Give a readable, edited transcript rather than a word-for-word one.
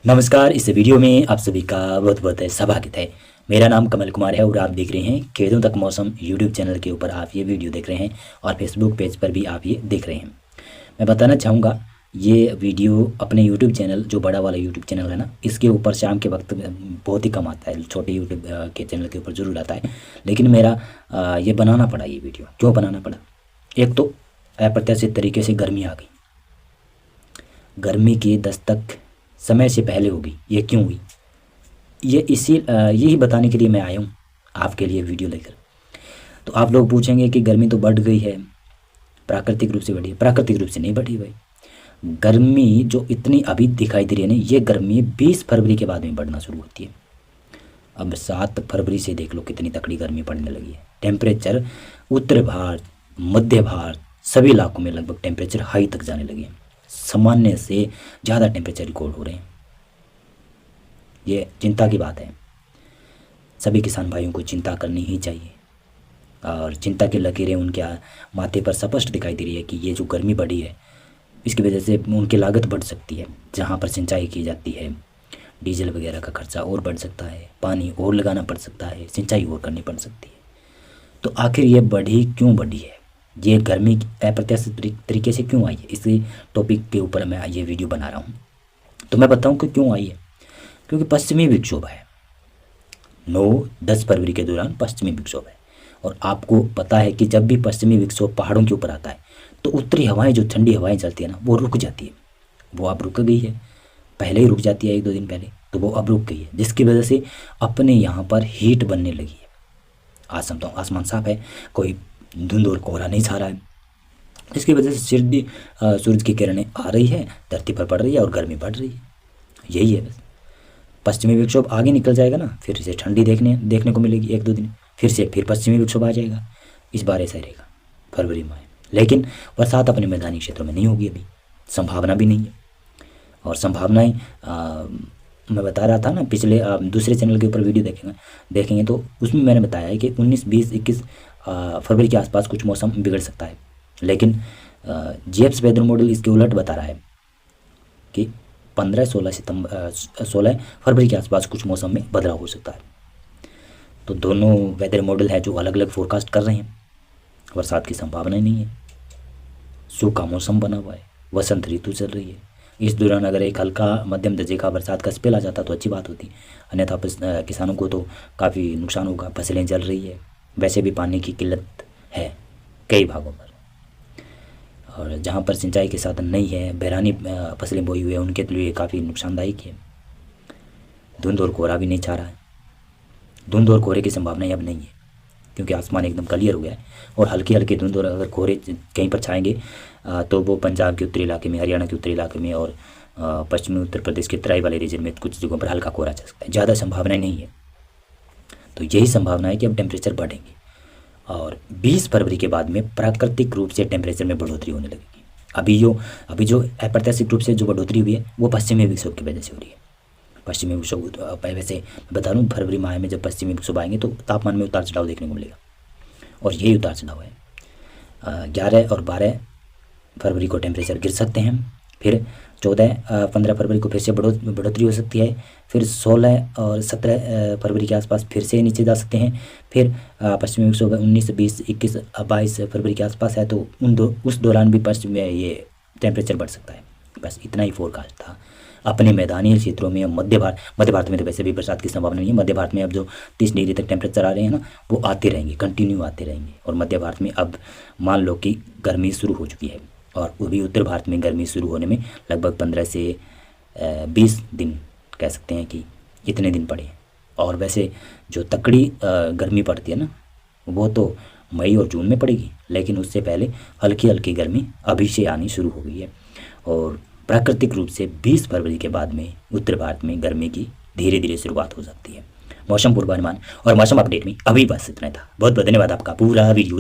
नमस्कार। इस वीडियो में आप सभी का बहुत बहुत स्वागत है। मेरा नाम कमल कुमार है और आप देख रहे हैं खेतों तक मौसम यूट्यूब चैनल के ऊपर आप ये वीडियो देख रहे हैं और फेसबुक पेज पर भी आप ये देख रहे हैं। मैं बताना चाहूँगा ये वीडियो अपने यूट्यूब चैनल जो बड़ा वाला यूट्यूब चैनल है ना, इसके ऊपर शाम के वक्त बहुत ही कम आता है। छोटे यूट्यूब के चैनल के ऊपर ज़रूर आता है, लेकिन मेरा ये बनाना पड़ा। ये वीडियो क्यों बनाना पड़ा? एक तो अप्रत्याशित तरीके से गर्मी आ गई। गर्मी की दस्तक समय से पहले होगी। ये क्यों हुई, ये यही बताने के लिए मैं आया हूँ आपके लिए वीडियो लेकर। तो आप लोग पूछेंगे कि गर्मी तो बढ़ गई है, प्राकृतिक रूप से बढ़ी है। प्राकृतिक रूप से नहीं बढ़ी भाई। गर्मी जो इतनी अभी दिखाई दे रही है ना, ये गर्मी 20 फरवरी के बाद में बढ़ना शुरू होती है। अब 7 फरवरी से देख लो कितनी तकड़ी गर्मी पड़ने लगी है। टेम्परेचर उत्तर भारत, मध्य भारत सभी इलाकों में लगभग टेम्परेचर हाई तक जाने लगे हैं। सामान्य से ज़्यादा टेम्परेचर रिकॉर्ड हो रहे हैं। ये चिंता की बात है। सभी किसान भाइयों को चिंता करनी ही चाहिए और चिंता की लकीरें उनके माथे पर स्पष्ट दिखाई दे रही है कि ये जो गर्मी बढ़ी है इसकी वजह से उनकी लागत बढ़ सकती है। जहाँ पर सिंचाई की जाती है, डीजल वगैरह का खर्चा और बढ़ सकता है, पानी और लगाना पड़ सकता है, सिंचाई और करनी पड़ सकती है। तो आखिर ये बढ़ी क्यों बढ़ी है, ये गर्मी अप्रत्याशित तरीके से क्यों आई है, इसी टॉपिक के ऊपर मैं ये वीडियो बना रहा हूँ। तो मैं बताऊँ कि क्यों आई है। क्योंकि पश्चिमी विक्षोभ है। 9-10 फरवरी के दौरान पश्चिमी विक्षोभ है और आपको पता है कि जब भी पश्चिमी विक्षोभ पहाड़ों के ऊपर आता है तो उत्तरी हवाएं, जो ठंडी हवाएं चलती है ना, वो रुक जाती है। वो अब रुक गई है, पहले ही रुक जाती है 1-2 दिन पहले, तो वो अब रुक गई है, जिसकी वजह से अपने यहाँ पर हीट बनने लगी है। आज समझो आसमान साफ है, कोई धुंध और कोहरा नहीं छा रहा है, जिसकी वजह से सूरज की किरणें आ रही है, धरती पर पड़ रही है और गर्मी बढ़ रही है। यही है बस। पश्चिमी विक्षोभ आगे निकल जाएगा ना, फिर इसे ठंडी देखने को मिलेगी 1-2 दिन, फिर पश्चिमी विक्षोभ आ जाएगा। इस बार ऐसा रहेगा फरवरी में। लेकिन बरसात अपने मैदानी क्षेत्रों में नहीं होगी, अभी संभावना भी नहीं है। और संभावनाएं मैं बता रहा था ना, पिछले दूसरे चैनल के ऊपर वीडियो देखेंगे तो उसमें मैंने बताया है कि 19, 20, 21 फरवरी के आसपास कुछ मौसम बिगड़ सकता है। लेकिन जीएफ्स वेदर मॉडल इसके उलट बता रहा है कि 16 फरवरी के आसपास कुछ मौसम में बदलाव हो सकता है। तो दोनों वेदर मॉडल है जो अलग अलग फोरकास्ट कर रहे हैं। बरसात की संभावना नहीं है, सूखा मौसम बना हुआ है, वसंत ऋतु चल रही है। इस दौरान अगर एक हल्का मध्यम दर्जे का बरसात का स्पेल आ जाता तो अच्छी बात होती, अन्यथा किसानों को तो काफ़ी नुकसान होगा। फसलें जल रही है, वैसे भी पानी की किल्लत है कई भागों पर, और जहाँ पर सिंचाई के साधन नहीं है, बहरानी फसलें बोई हुई है, उनके लिए काफ़ी नुकसानदायक है। धुंध और कोहरा भी नहीं छा रहा है। धुंध और कोहरे की संभावनाएं अब नहीं है क्योंकि आसमान एकदम क्लियर हो गया है। और हल्की हल्की धुंध और अगर कोहरे कहीं पर छाएंगे तो वो पंजाब के उत्तरी इलाके में, हरियाणा के उत्तरी इलाके में और पश्चिमी उत्तर प्रदेश के तराई वाले रीजन में कुछ जगहों पर हल्का कोहरा छा सकता है। ज़्यादा संभावनाएं नहीं है। तो यही संभावना है कि अब टेम्परेचर बढ़ेंगे और 20 फरवरी के बाद में प्राकृतिक रूप से टेम्परेचर में बढ़ोतरी होने लगेगी। अभी जो अप्रत्याशित रूप से जो बढ़ोतरी हुई है वो पश्चिमी विक्षोभ की वजह से हो रही है। पश्चिमी विक्षोभ वैसे बता दूँ, फरवरी माह में जब पश्चिमी विक्षोभ आएंगे तो तापमान में उतार चढ़ाव देखने को मिलेगा और यही उतार चढ़ाव है। 11 और 12 फरवरी को टेम्परेचर गिर सकते हैं, फिर 14-15 फरवरी को फिर से बढ़ोतरी हो सकती है, फिर 16 और 17 फरवरी के आसपास फिर से नीचे जा सकते हैं, फिर पश्चिमी विक्षोभ 19, 20, 21, 22 फरवरी के आसपास है तो उस दौरान भी पश्चिम में ये टेम्परेचर बढ़ सकता है। बस इतना ही फोरकास्ट था। अपने मैदानी क्षेत्रों में, मध्य भारत में तो वैसे भी बरसात की संभावना नहीं है। मध्य भारत में अब जो 30 डिग्री तक टेम्परेचर आ रहे हैं ना, वो आते रहेंगे, कंटिन्यू आते रहेंगे। और मध्य भारत में अब मान लो कि गर्मी शुरू हो चुकी है और वो भी उत्तर भारत में गर्मी शुरू होने में लगभग 15 से 20 दिन कह सकते हैं कि इतने दिन पड़े। और वैसे जो तकड़ी गर्मी पड़ती है ना, वो तो मई और जून में पड़ेगी, लेकिन उससे पहले हल्की हल्की गर्मी अभी से आनी शुरू हो गई है। और प्राकृतिक रूप से 20 फरवरी के बाद में उत्तर भारत में गर्मी की धीरे धीरे शुरुआत हो सकती है। मौसम पूर्वानुमान और मौसम अपडेट में अभी बस इतना था। बहुत बहुत धन्यवाद आपका। पूरा वीडियो